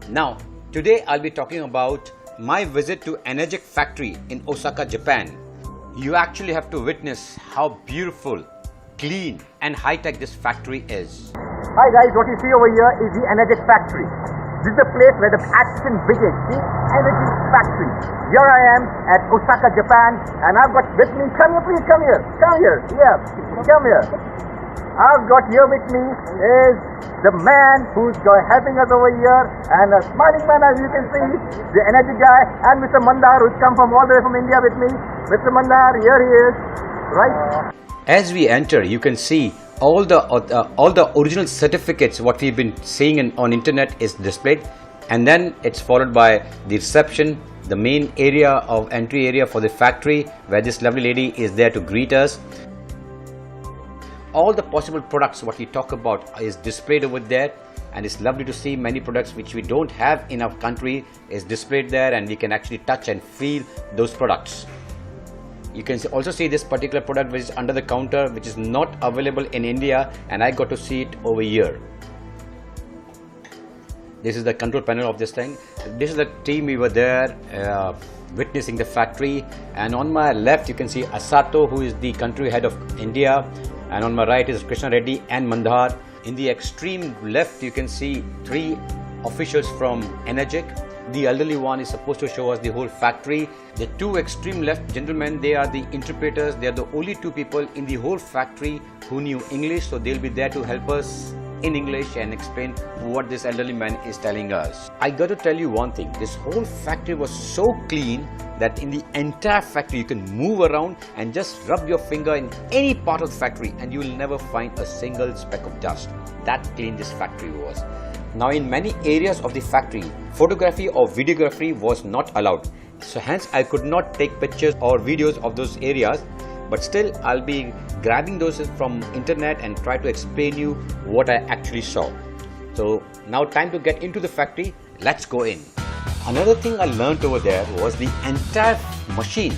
Now, today I'll be talking about my visit to Enagic factory in Osaka, Japan. You actually have to witness how beautiful, clean and high-tech this factory is. Hi guys, what you see over here is the Enagic factory. This is the place where the action begins, the Enagic factory. Here I am at Osaka, Japan, and I've got with me, come here, come here. I've got here with me is the man who's helping us over here, and a smiling man, as you can see, the Enagic guy, and Mr. Mandar, who's come from all the way from India with me. Mr. Mandar, here he is, right? As we enter, you can see all the original certificates what we've been seeing on internet is displayed, and then it's followed by the reception, the main area of entry area for the factory, where this lovely lady is there to greet us. All the possible products what we talk about is displayed over there, and it's lovely to see many products which we don't have in our country is displayed there, and we can actually touch and feel those products. You can also see this particular product which is under the counter, which is not available in India, and I got to see it over here. This is the control panel of this thing. This is the team we were there witnessing the factory, and on my left you can see Asato, who is the country head of India, and on my right is Krishna Reddy and Mandar. In the extreme left you can see three officials from Enagic. The elderly one is supposed to show us the whole factory. The two extreme left gentlemen, they are the interpreters. They are the only two people in the whole factory who knew English, so they'll be there to help us in English and explain what this elderly man is telling us. I got to tell you one thing, this whole factory was so clean that in the entire factory you can move around and just rub your finger in any part of the factory and you will never find a single speck of dust. That clean this factory was. Now, in many areas of the factory, photography or videography was not allowed. So hence I could not take pictures or videos of those areas, but still I'll be grabbing those from internet and try to explain you what I actually saw. So now time to get into the factory. Let's go in. Another thing I learned over there was the entire machine,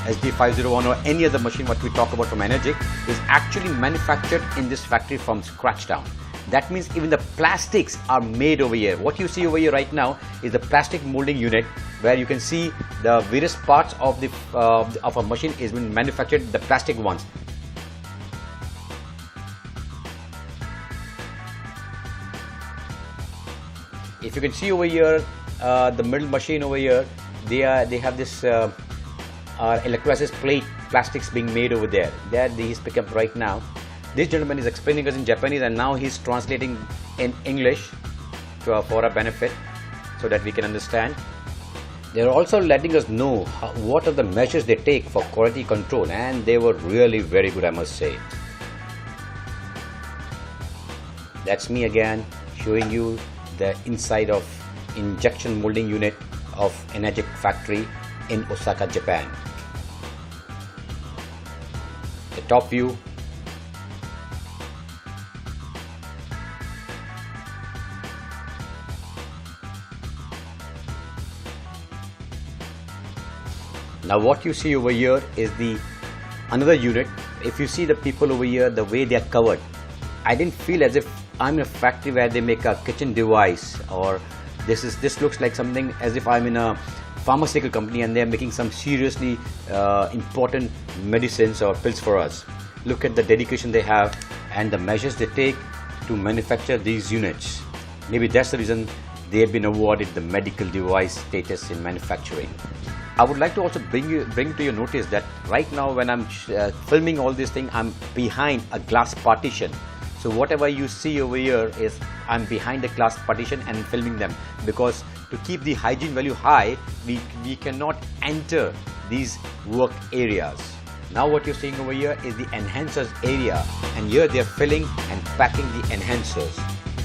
SD501 or any other machine what we talk about from Enagic, is actually manufactured in this factory from scratch down. That means even the plastics are made over here. What you see over here right now is the plastic molding unit, where you can see the various parts of a machine is being manufactured, the plastic ones. If you can see over here, the middle machine over here, they have this electrolysis plate plastics being made over there. There he's picked up right now. This gentleman is explaining us in Japanese, and now he's translating in English for our benefit so that we can understand. They're also letting us know what are the measures they take for quality control, and they were really very good, I must say. That's me again showing you the inside of injection molding unit of Enagic factory in Osaka, Japan. The top view. Now what you see over here is another unit. If you see the people over here, the way they are covered, I didn't feel as if I'm in a factory where they make a kitchen device, or this looks like something as if I'm in a pharmaceutical company and they're making some seriously important medicines or pills for us. Look at the dedication they have and the measures they take to manufacture these units. Maybe that's the reason they have been awarded the medical device status in manufacturing. I would like to also bring to your notice that right now when I'm filming all this thing, I'm behind a glass partition. So whatever you see over here is I'm behind the glass partition and filming them, because to keep the hygiene value high, we cannot enter these work areas. Now what you're seeing over here is the enhancers area, and here they're filling and packing the enhancers.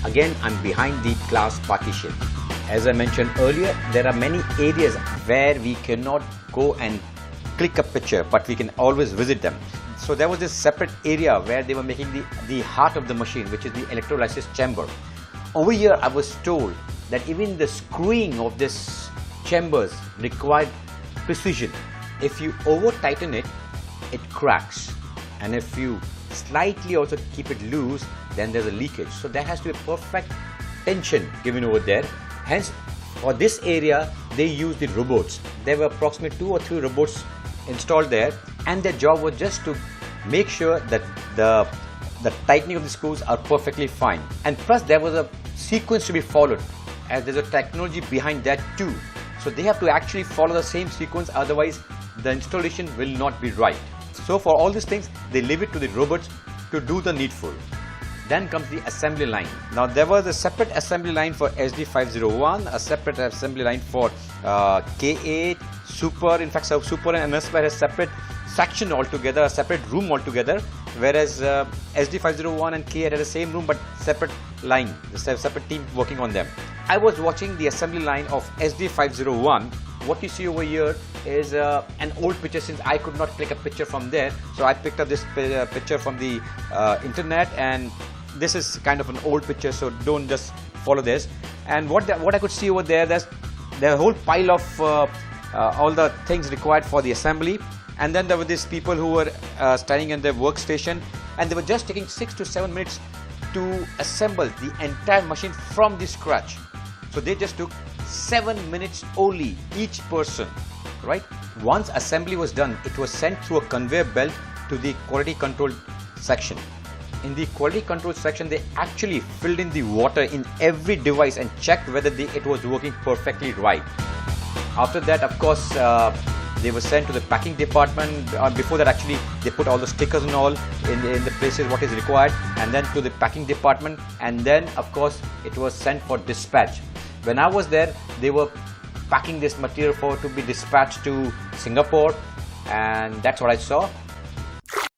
Again, I'm behind the glass partition. As I mentioned earlier, there are many areas where we cannot go and click a picture, but we can always visit them. So there was this separate area where they were making the heart of the machine, which is the electrolysis chamber. Over here I was told that even the screwing of this chambers required precision. If you over tighten it, it cracks, and if you slightly also keep it loose, then there's a leakage. So there has to be a perfect tension given over there, Hence, for this area, they used the robots. There were approximately 2 or 3 robots installed there, and their job was just to make sure that the tightening of the screws are perfectly fine. And plus, there was a sequence to be followed, as there's a technology behind that too. So they have to actually follow the same sequence, otherwise the installation will not be right. So for all these things, they leave it to the robots to do the needful. Then comes the assembly line. Now there was a separate assembly line for SD501, a separate assembly line for K8, Super. In fact, Super and NSPAR has separate section altogether, a separate room altogether, whereas SD501 and K8 had the same room but separate line, separate team working on them. I was watching the assembly line of SD501. What you see over here is an old picture, since I could not click a picture from there. So I picked up this picture from the internet, and this is kind of an old picture, so don't just follow this. And what I could see over there, there's a whole pile of all the things required for the assembly. And then there were these people who were standing in their workstation, and they were just taking 6 to 7 minutes to assemble the entire machine from the scratch. So they just took 7 minutes only each person, right? Once assembly was done, it was sent through a conveyor belt to the quality control section. In the quality control section, they actually filled in the water in every device and checked whether it was working perfectly right. After that, of course, they were sent to the packing department. Before that, actually, they put all the stickers and all in the places what is required, and then to the packing department, and then of course it was sent for dispatch. When I was there, they were packing this material to be dispatched to Singapore, and that's what I saw.